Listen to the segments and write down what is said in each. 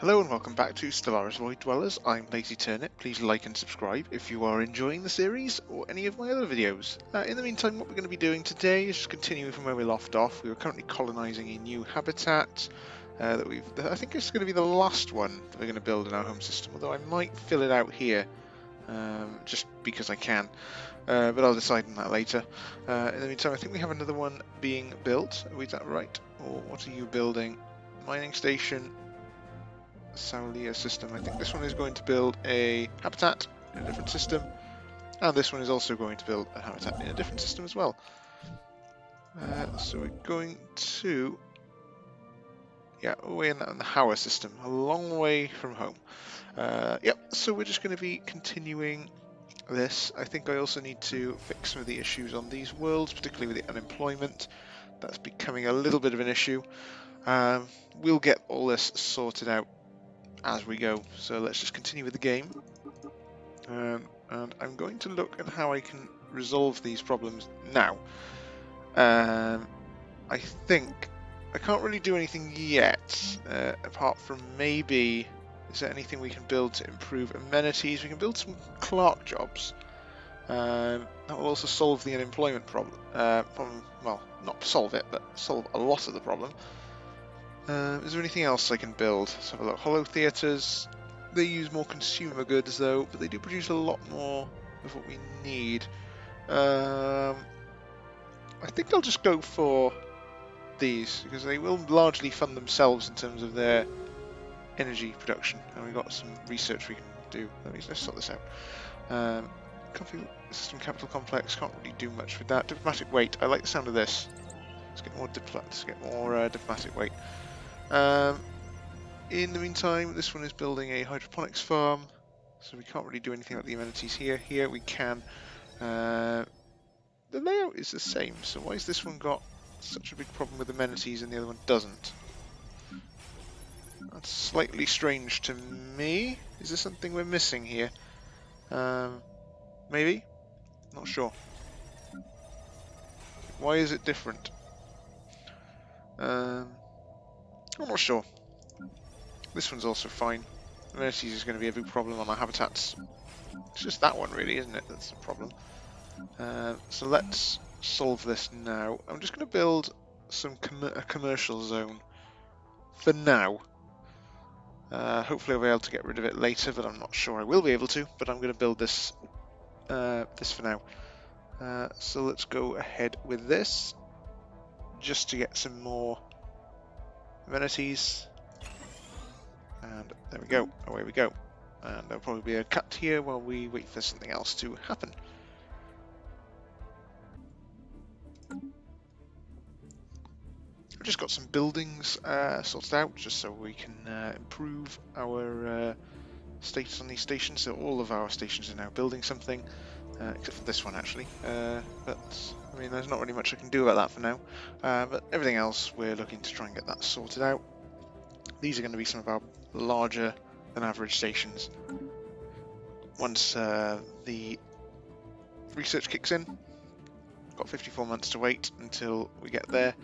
Hello and welcome back to Stellaris Void Dwellers. I'm Lazy Turnip. Please like and subscribe if you are enjoying the series or any of my other videos. In the meantime, what we're going to be doing today is just continuing from where we left off. We were currently colonising a new habitat I think it's going to be the last one that we're going to build in our home system, although I might fill it out here just because I can. But I'll decide on that later. In the meantime, I think we have another one being built. Is that right? Or what are you building? Mining station. Saulia system. I think this one is going to build a habitat in a different system, and this one is also going to build a habitat in a different system as well. So we're going to, away in the Hauer system, a long way from home. So we're just going to be continuing this. I think I also need to fix some of the issues on these worlds, particularly with the unemployment. That's becoming a little bit of an issue. We'll get all this sorted out as we go, so let's just continue with the game. And I'm going to look at how I can resolve these problems now. I think I can't really do anything yet, apart from maybe, is there anything we can build to improve amenities? We can build some clerk jobs. That will also solve the unemployment problem. Well, not solve it, but solve a lot of the problem. Is there anything else I can build? Let's have a look. Hollow theatres. They use more consumer goods though, but they do produce a lot more of what we need. I think I'll just go for these, because they will largely fund themselves in terms of their energy production. And we've got some research we can do. Let's sort this out. Coffee system capital complex, can't really do much with that. Diplomatic weight, I like the sound of this. Let's get more diplomatic weight. In the meantime, this one is building a hydroponics farm, so we can't really do anything about the amenities here. Here we can. The layout is the same, so why has this one got such a big problem with amenities and the other one doesn't? That's slightly strange to me. Is there something we're missing here? Maybe? Not sure. Why is it different? I'm not sure. This one's also fine. Amenities is going to be a big problem on our habitats. It's just that one really, isn't it? That's the problem. So let's solve this now. I'm just going to build a commercial zone for now. Hopefully I'll be able to get rid of it later, but I'm not sure I will be able to. But I'm going to build this for now. So let's go ahead with this, just to get some more amenities. And there we go, away we go. And there'll probably be a cut here while we wait for something else to happen. I've just got some buildings sorted out, just so we can improve our status on these stations. So all of our stations are now building something, except for this one actually. But I mean, there's not really much I can do about that for now. But everything else, we're looking to try and get that sorted out. These are going to be some of our larger than average stations. Once the research kicks in, we've got 54 months to wait until we get there.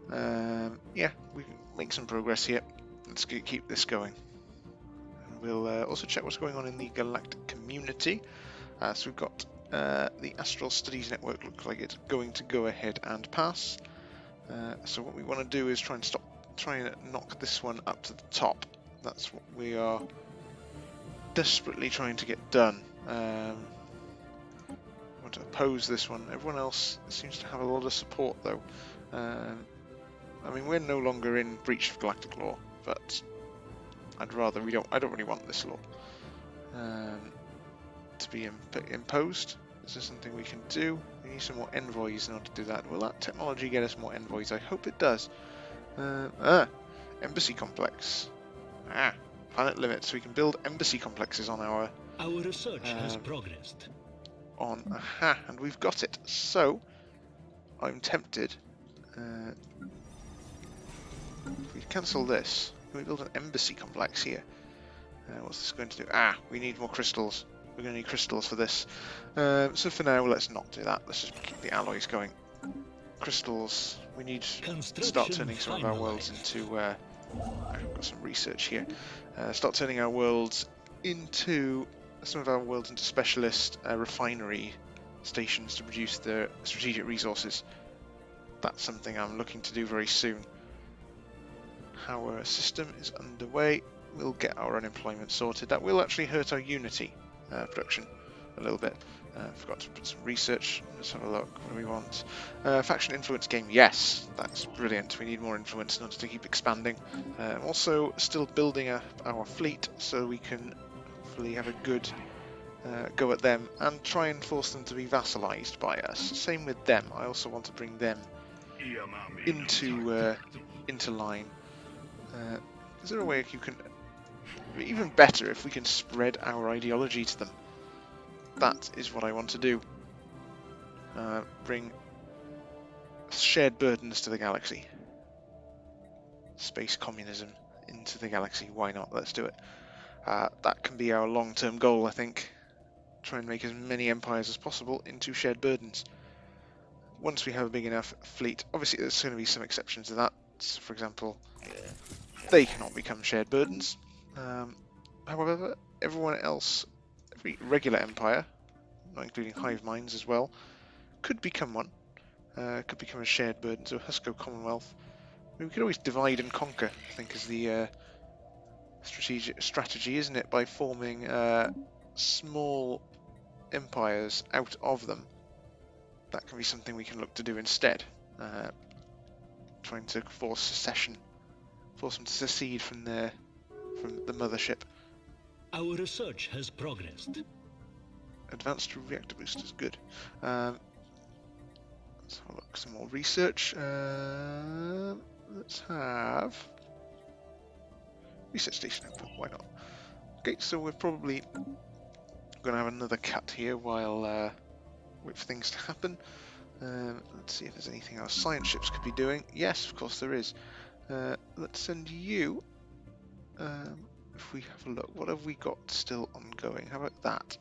We can make some progress here. Let's keep this going. And we'll also check what's going on in the galactic community. So we've got the Astral Studies Network, looks like it's going to go ahead and pass. So what we want to do is try and knock this one up to the top. That's what we are desperately trying to get done. I want to oppose this one. Everyone else seems to have a lot of support though. I mean, we're no longer in breach of galactic law, but I don't really want this law to be imposed. Is there something we can do? We need some more envoys in order to do that. Will that technology get us more envoys? I hope it does. Embassy complex. Planet limits. We can build embassy complexes on our research has progressed. And we've got it. So I'm tempted. If we cancel this, can we build an embassy complex here? What's this going to do? We need more crystals. We're going to need crystals for this. So for now, let's not do that. Let's just keep the alloys going. Crystals. We need to start turning some of our worlds into I've got some research here. Start turning our worlds into some of our worlds into specialist refinery stations to produce the strategic resources. That's something I'm looking to do very soon. Our system is underway. We'll get our unemployment sorted. That will actually hurt our Unity production a little bit. Forgot to put some research. Let's have a look. What do we want? Faction influence game. Yes, that's brilliant. We need more influence in order to keep expanding. Also, still building up our fleet so we can hopefully have a good go at them and try and force them to be vassalized by us. Same with them. I also want to bring them into line. Is there a way you can... Even better if we can spread our ideology to them. That is what I want to do. Bring shared burdens to the galaxy. Space communism into the galaxy. Why not? Let's do it. That can be our long-term goal, I think. Try and make as many empires as possible into shared burdens. Once we have a big enough fleet, obviously there's going to be some exceptions to that. So, for example, they cannot become shared burdens. However, everyone else, every regular empire, not including hive minds as well, could become one. Could become a shared burden, so Husko Commonwealth. I mean, we could always divide and conquer, I think, is the strategy, isn't it? By forming small empires out of them. That can be something we can look to do instead. Trying to force secession. Force them to secede from the mothership. Our research has progressed. Advanced reactor boosters, good. Let's have a look, some more research. Let's have research station output, why not? Okay, so we're probably going to have another cut here while wait for things to happen. Let's see if there's anything our science ships could be doing. Yes, of course there is. Let's send you. If we have a look, what have we got still ongoing? How about that?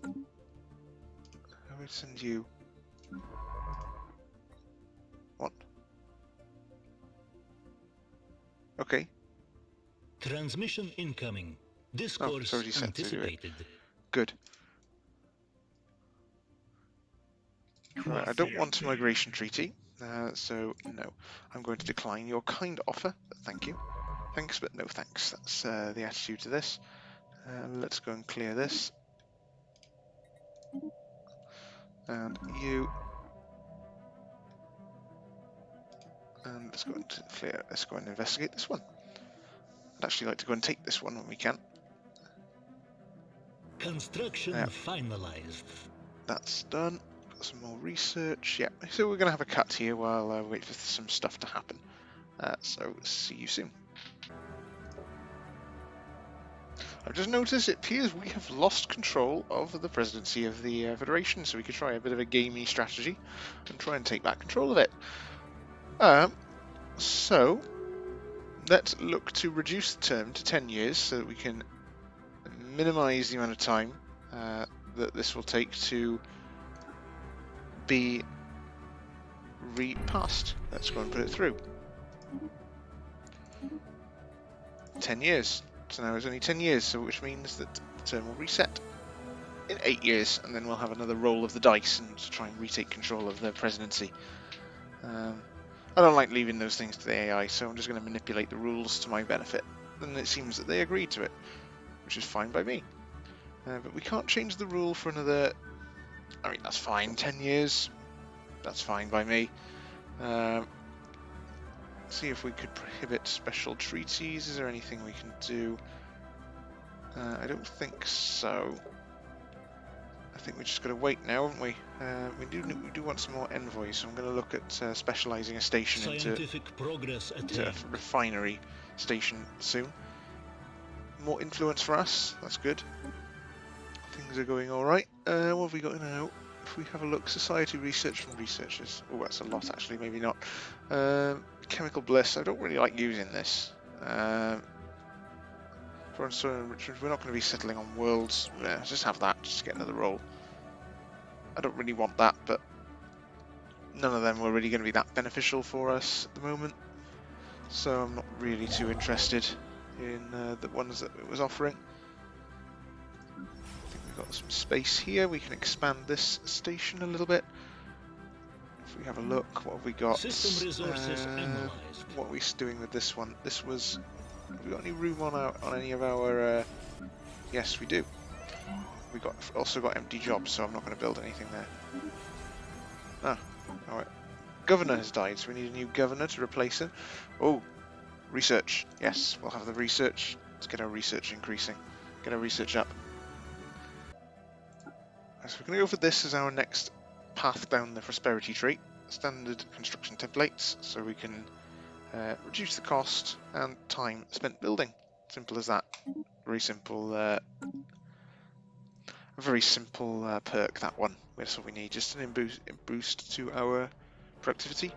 I would send you. What? Okay. Transmission incoming. Discourse anticipated. Good. Right, I don't want a migration treaty, so no. I'm going to decline your kind offer, but thank you. Thanks, but no thanks. That's the attitude to this. Let's go and clear this. And you. And let's go and clear. Let's go and investigate this one. I'd actually like to go and take this one when we can. Construction finalized. That's done. Got some more research. Yeah, so we're going to have a cut here while I wait for some stuff to happen. So see you soon. I've just noticed it appears we have lost control of the presidency of the Federation, so we could try a bit of a gamey strategy and try and take back control of it. So let's look to reduce the term to 10 years so that we can minimize the amount of time that this will take to be repassed. Let's go and put it through. 10 years. So now it's only 10 years, so which means that the term will reset in 8 years, and then we'll have another roll of the dice and try and retake control of the presidency. I don't like leaving those things to the AI, so I'm just going to manipulate the rules to my benefit. And it seems that they agreed to it, which is fine by me. But we can't change the rule for another... I mean, that's fine. 10 years. That's fine by me. See if we could prohibit special treaties. Is there anything we can do? I don't think so. I think we just got to wait now, haven't we? We do want some more envoys, so I'm going to look at specialising a station into a refinery station soon. More influence for us. That's good. Things are going all right. What have we got now? If we have a look, society research from researchers. Oh, that's a lot actually. Maybe not. Chemical bliss. I don't really like using this. Foreign soil enrichment. We're not going to be settling on worlds. Yeah, just have that. Just get another roll. I don't really want that, but none of them were really going to be that beneficial for us at the moment, so I'm not really too interested in the ones that it was offering. I think we've got some space here. We can expand this station a little bit. If we have a look, what have we got? System resources analyzed. What are we doing with this one? This was... Have we got any room on any of our... Yes, we do. We also got empty jobs, so I'm not going to build anything there. Ah, alright. Governor has died, so we need a new governor to replace him. Oh, research. Yes, we'll have the research. Let's get our research increasing. Get our research up. So we're going to go for this as our next path down the prosperity tree. Standard construction templates, so we can reduce the cost and time spent building. Simple as that. Very simple. A very simple perk, that one. That's what we need. Just an boost to our productivity.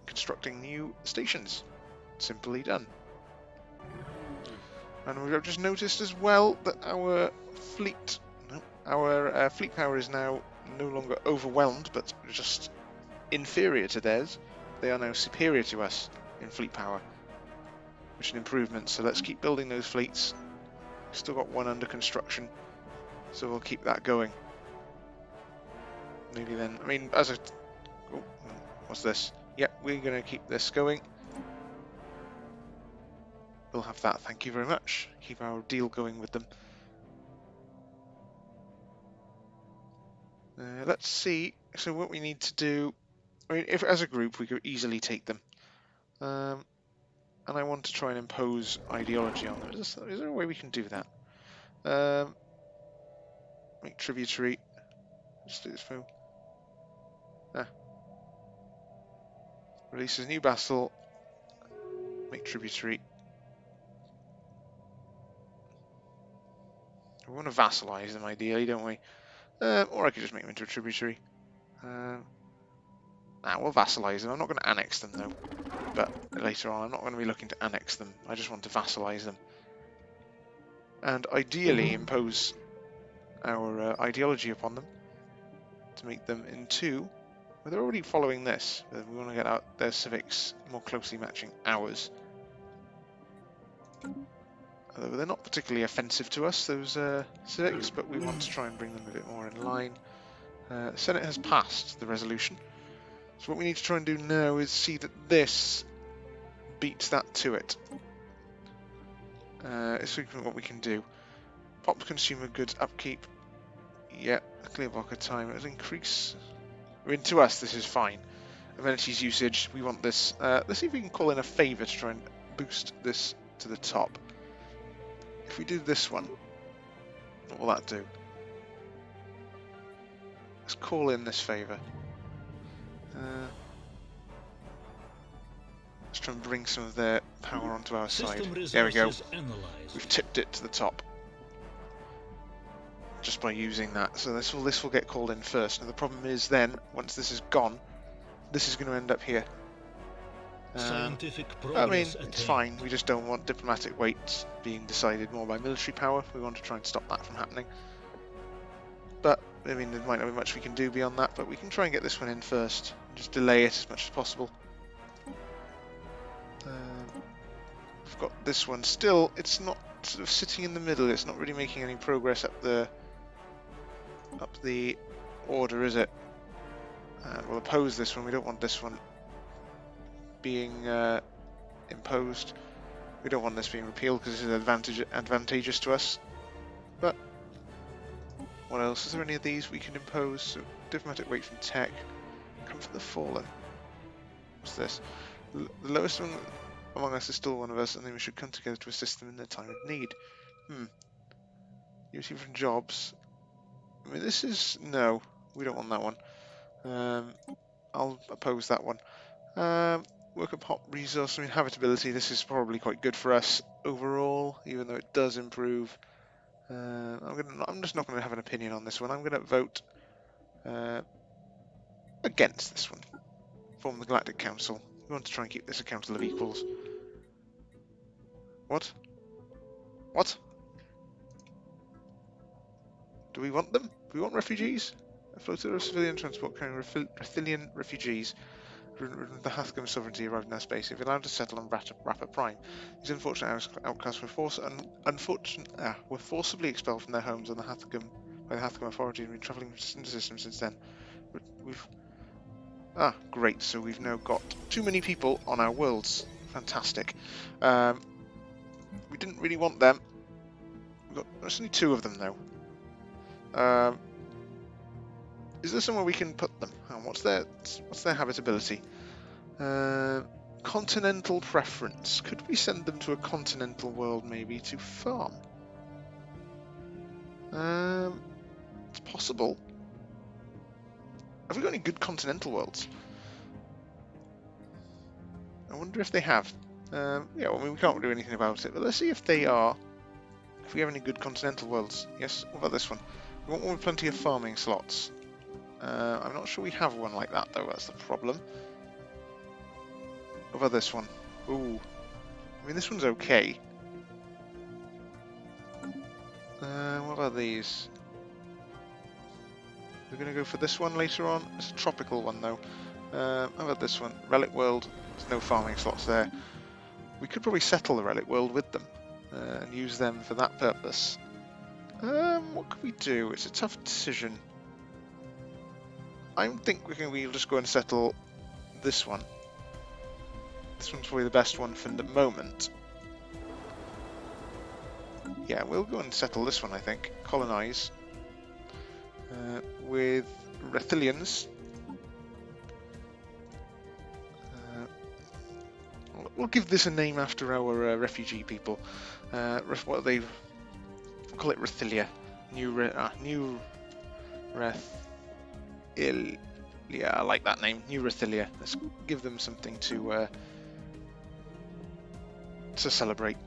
Constructing new stations. Simply done. And we've just noticed as well that our fleet power is now no longer overwhelmed, but just inferior to theirs. They are now superior to us in fleet power, which is an improvement. So let's keep building those fleets. Still got one under construction, so we'll keep that going. Maybe then, I mean, as a... Oh, what's this? Yep, we're going to keep this going. We'll have that, thank you very much. Keep our deal going with them. Let's see, so what we need to do... I mean, if as a group we could easily take them. And I want to try and impose ideology on them. Is there a way we can do that? Make tributary. Let's do this for... Releases new vassal. Make tributary. We want to vassalize them ideally, don't we? Or I could just make them into a tributary. We'll vassalize them. I'm not going to annex them though. But later on, I'm not going to be looking to annex them. I just want to vassalize them. And ideally impose our ideology upon them. To make them into... Well, they're already following this. But we want to get out their civics more closely matching ours. Although they're not particularly offensive to us, those civics, but we want to try and bring them a bit more in line. The Senate has passed the resolution. So what we need to try and do now is see that this beats that to it. It's what we can do. Pop consumer goods upkeep. Yeah, clear block of time. It'll increase. I mean, to us, this is fine. Amenities usage, we want this. Let's see if we can call in a favour to try and boost this to the top. If we do this one, what will that do? Let's call in this favour. Let's try and bring some of their power onto our side. There we go. We've tipped it to the top. Just by using that. So this will get called in first. Now the problem is then, once this is gone, this is going to end up here. I mean, it's fine. We just don't want diplomatic weights being decided more by military power. We want to try and stop that from happening. But, I mean, there might not be much we can do beyond that, but we can try and get this one in first. And just delay it as much as possible. We've got this one. Still, it's not sort of sitting in the middle. It's not really making any progress up the order, is it? We'll oppose this one. We don't want this one being imposed. We don't want this being repealed because this is advantageous to us. But what else? Is there any of these we can impose? So, diplomatic weight from tech. Comfort the fallen. What's this? The lowest one among us is still one of us, and then we should come together to assist them in their time of need. Unity from jobs. I mean, this is... No, we don't want that one. I'll oppose that one. Work up hot resource. I mean, habitability. This is probably quite good for us overall, even though it does improve. I'm just not going to have an opinion on this one. I'm going to vote against this one. Form the Galactic Council. We want to try and keep this a council of equals. What? What? Do we want them? Do we want refugees? A floater of civilian transport carrying Rithilian refugees with the Hathcom sovereignty arrived in their space. If allowed to settle on Rapper Prime, these unfortunate outcasts were forcibly expelled from their homes on the Hathcom by the Hathcom authority and been travelling in the system since then. But great, so we've now got too many people on our worlds. Fantastic. We didn't really want them. There's only 2 of them though. Is there somewhere we can put them? What's their habitability? Continental preference. Could we send them to a continental world maybe to farm? It's possible. Have we got any good continental worlds? I wonder if they have. Yeah, well, I mean, we can't do anything about it, but let's see if they are. If we have any good continental worlds. Yes, what about this one? We want one with plenty of farming slots. I'm not sure we have one like that though, that's the problem. What about this one? Ooh. I mean, this one's okay. What about these? We're going to go for this one later on. It's a tropical one though. How about this one? Relic World. There's no farming slots there. We could probably settle the Relic World with them and use them for that purpose. What could we do? It's a tough decision. I think we'll just go and settle this one. This one's probably the best one for the moment. Yeah, we'll go and settle this one, I think. Colonize. With Rithilians. We'll give this a name after our refugee people. What are they? We'll call it Rithilia. New Yeah, I like that name. New Rithilia. Let's give them something to celebrate.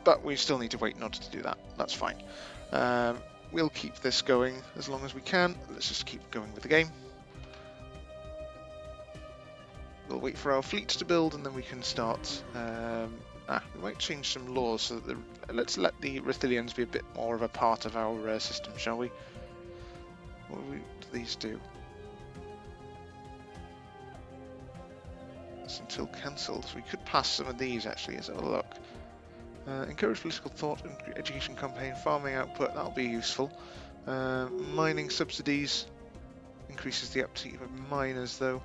But we still need to wait in order to do that. That's fine. We'll keep this going as long as we can. Let's just keep going with the game. We'll wait for our fleets to build and then we can start. We might change some laws so that let's let the Rithilians be a bit more of a part of our system, shall we? What do these do? That's until cancelled. So we could pass some of these actually. Let's have a look. Encourage political thought and education campaign, farming output, that'll be useful. Mining subsidies increases the uptake of miners though.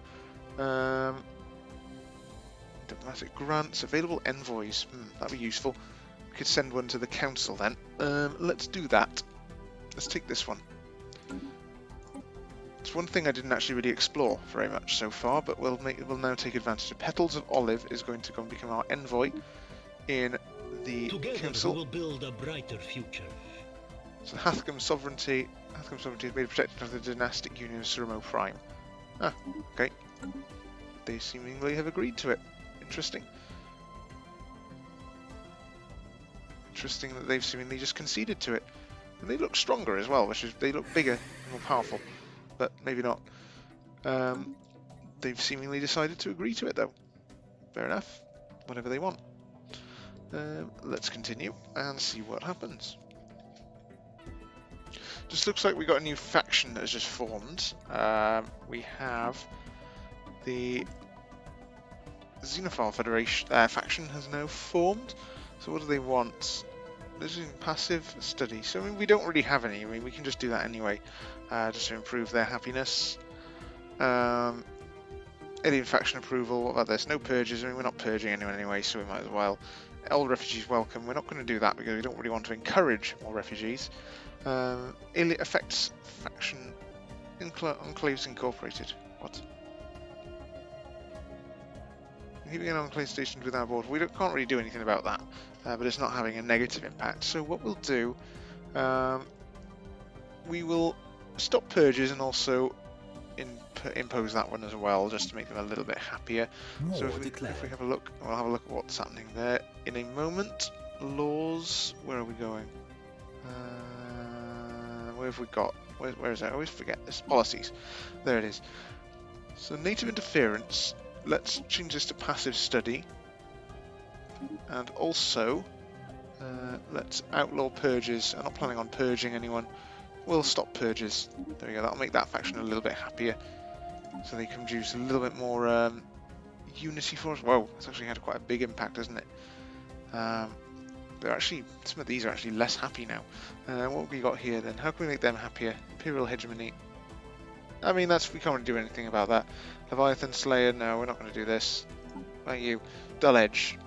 Diplomatic grants, available envoys, that'd be useful. We could send one to the council then. Let's do that. Let's take this one. It's one thing I didn't actually really explore very much so far, but we'll now take advantage of. Petals of Olive is going to go and become our envoy in the Together council. we will build a brighter future. So Hathcom sovereignty is made protected of the dynastic union of Surumo Prime. Okay. They seemingly have agreed to it. Interesting. Interesting that they've seemingly just conceded to it. And they look stronger as well, they look bigger and more powerful, but maybe not. They've seemingly decided to agree to it though. Fair enough. Whatever they want. Let's continue and see what happens. Just looks like we got a new faction that has just formed. We have the Xenophile Federation faction has now formed. So what do they want? This is passive study. So I mean, we don't really have any. I mean, we can just do that anyway, just to improve their happiness. Alien faction approval. What about this? No purges. I mean, we're not purging anyone anyway, so we might as well. All refugees welcome. We're not going to do that because we don't really want to encourage more refugees. Alien effects faction enclaves incorporated. What? Keeping an enclave stationed with our board. We can't really do anything about that, but it's not having a negative impact. So what we'll do, we will stop purges and also impose that one as well, just to make them a little bit happier. So if we have a look, we'll have a look at what's happening there in a moment. Laws, where are we going? Where have we got? Where is it? I always forget this. Policies. There it is. So native interference. Let's change this to passive study. And also, let's outlaw purges. I'm not planning on purging anyone. we'll stop purges. There we go, that'll make that faction a little bit happier. So they can produce a little bit more unity for us. Whoa, it's actually had quite a big impact, hasn't it? They're actually, some of these are actually less happy now. What have we got here then? How can we make them happier? Imperial hegemony. I mean, we can't really do anything about that. Leviathan Slayer, no, we're not going to do this. How about you? Dull Edge.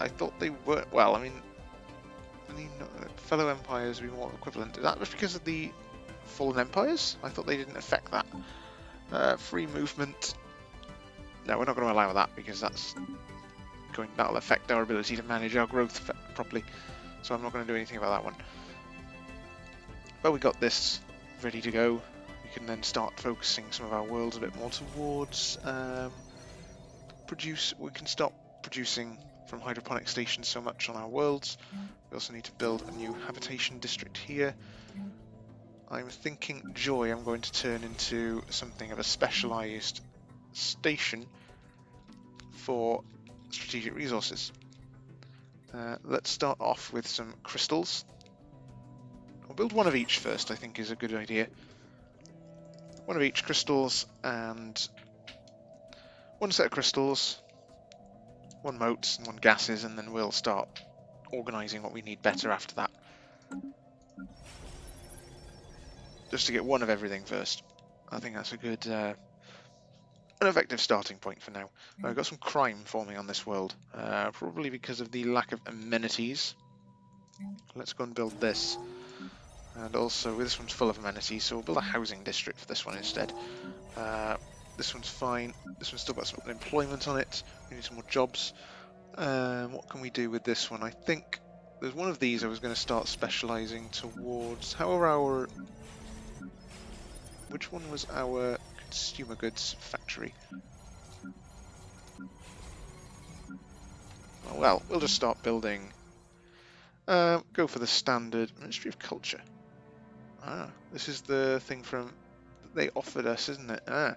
I thought they were, well, I mean, fellow empires would be more equivalent. Is that just because of the fallen empires? I thought they didn't affect that. Free movement. No, we're not going to allow that because that'll affect our ability to manage our growth properly. So I'm not going to do anything about that one. But we got this ready to go. We can then start focusing some of our worlds a bit more towards we can stop producing from hydroponic stations so much on our worlds. We also need to build a new habitation district here. I'm thinking Joy I'm going to turn into something of a specialized station for strategic resources. Let's start off with some crystals. We'll build one of each first, I think is a good idea. One of each crystals and one set of crystals, one motes and one gases, and then we'll start organising what we need better after that. Just to get one of everything first. I think that's a good, an effective starting point for now. I've got some crime forming on this world, probably because of the lack of amenities. Let's go and build this. And also, this one's full of amenities, so we'll build a housing district for this one instead. This one's fine. This one's still got some employment on it. We need some more jobs. What can we do with this one? I think there's one of these I was going to start specialising towards. However, which one was our consumer goods factory? Oh, well, we'll just start building. Go for the standard Ministry of Culture. Ah, this is the thing from they offered us, isn't it? Ah,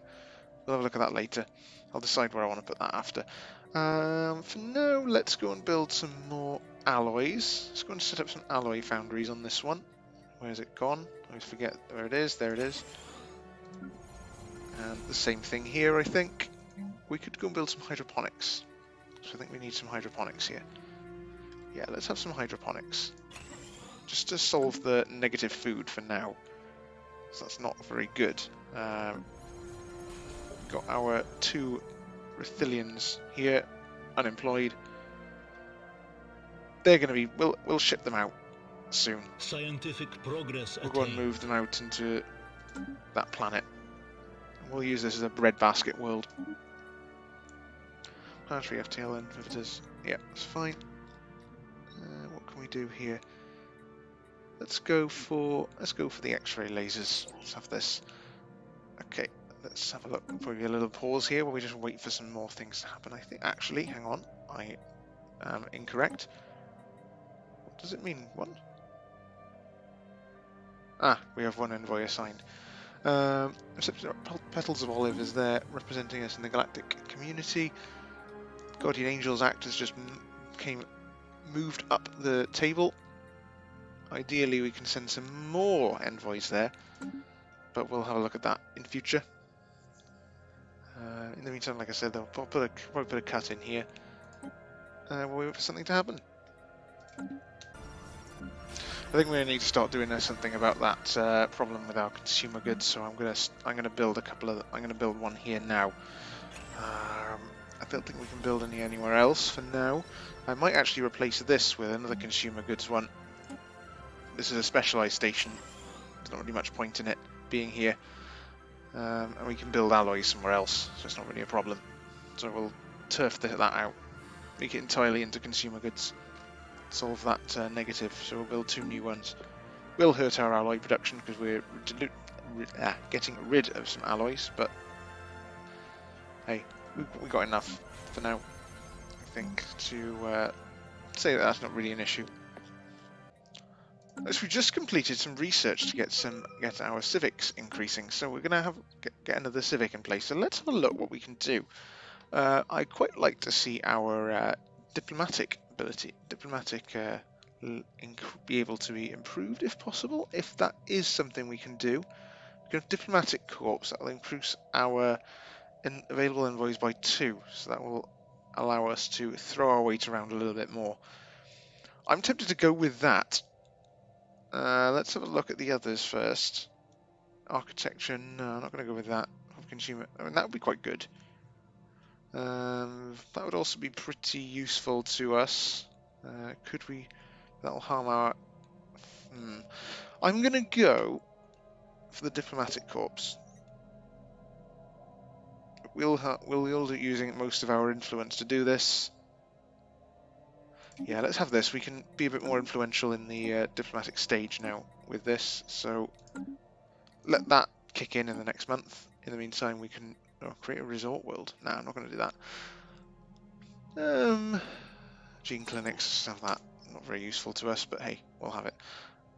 we'll have a look at that later. I'll decide where I want to put that after. For now, let's go and build some more alloys. Let's go and set up some alloy foundries on this one. Where's it gone? I always forget where it is. There it is. And the same thing here, I think. We could go and build some hydroponics. So I think we need some hydroponics here. Yeah, let's have some hydroponics. Just to solve the negative food for now. So that's not very good. We've got our 2 Rithilians here, unemployed. They're going to be, we'll ship them out soon. Scientific progress We'll go and move them out into that planet. And we'll use this as a breadbasket world. Planetary FTL inhibitors. Yeah, it's fine. What can we do here? Let's go for the X-ray lasers. Let's have this. Okay, let's have a look. Probably a little pause here while we just wait for some more things to happen. I think actually, hang on, I am incorrect. What does it mean? 1? Ah, we have 1 envoy assigned. Petals of Olive is there representing us in the galactic community. Guardian Angels Act has just moved up the table. Ideally, we can send some more envoys there, but we'll have a look at that in future. In the meantime, like I said, they'll probably put a cut in here. We'll wait for something to happen. I think we're going to need to start doing something about that problem with our consumer goods. So I'm going to build a couple of. I'm going to build one here now. I don't think we can build any anywhere else for now. I might actually replace this with another consumer goods one. This is a specialised station. There's not really much point in it being here. And we can build alloys somewhere else, so it's not really a problem. So we'll turf that out. Make it entirely into consumer goods. Solve that negative, so we'll build 2 new ones. Will hurt our alloy production because we're getting rid of some alloys, but hey, we got enough for now, I think, to say that that's not really an issue. As we just completed some research to get our civics increasing, so we're going to get another civic in place. So let's have a look what we can do. I'd quite like to see our diplomatic be able to be improved if possible. If that is something we can do, we can have diplomatic corps. That will increase our available envoys by 2, so that will allow us to throw our weight around a little bit more. I'm tempted to go with that. Let's have a look at the others first. Architecture, no, I'm not going to go with that. Consumer, I mean, that would be quite good. That would also be pretty useful to us. Could we? That'll harm our. I'm going to go for the diplomatic corps. We'll be using most of our influence to do this. Yeah, let's have this. We can be a bit more influential in the diplomatic stage now with this. So let that kick in the next month. In the meantime, we can create a resort world. No, I'm not going to do that. Gene clinics, stuff like that. Not very useful to us, but hey, we'll have it.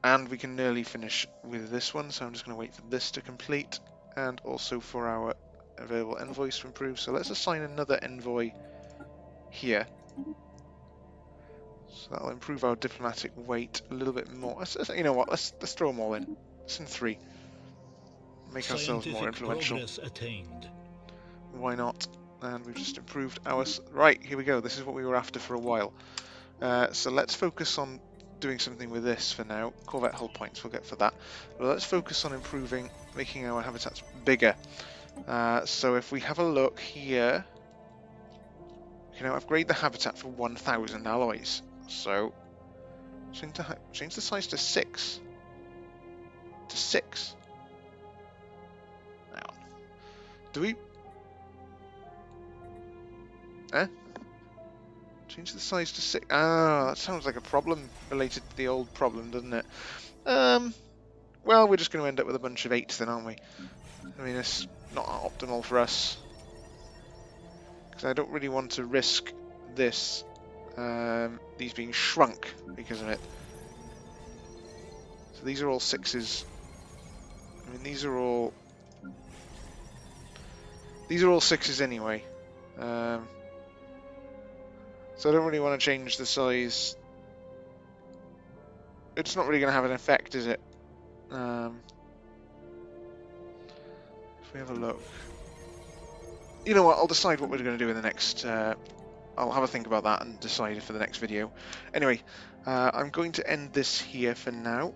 And we can nearly finish with this one, so I'm just going to wait for this to complete, and also for our available envoys to improve. So let's assign another envoy here. So that'll improve our diplomatic weight a little bit more. You know what? Let's throw them all in. Let's in 3. Make ourselves more influential. Progress attained. Why not? And we've just improved ours. Right, here we go. This is what we were after for a while. So let's focus on doing something with this for now. Corvette hull points we'll get for that. But let's focus on improving, making our habitats bigger. So if we have a look here, we can now upgrade the habitat for 1,000 alloys. So change the size to 6. To 6. Hang on. Do we? Change the size to 6. Ah, that sounds like a problem related to the old problem, doesn't it? Well, we're just going to end up with a bunch of 8s then, aren't we? I mean, it's not optimal for us. Because I don't really want to risk this, these being shrunk because of it. So these are all 6s. I mean, these are all 6s anyway. So I don't really want to change the size. It's not really going to have an effect, is it? If we have a look. You know what, I'll decide what we're going to do in the next... I'll have a think about that and decide for the next video. Anyway, I'm going to end this here for now.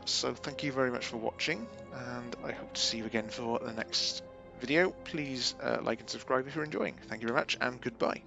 So thank you very much for watching, and I hope to see you again for the next video. Please like and subscribe if you're enjoying. Thank you very much, and goodbye.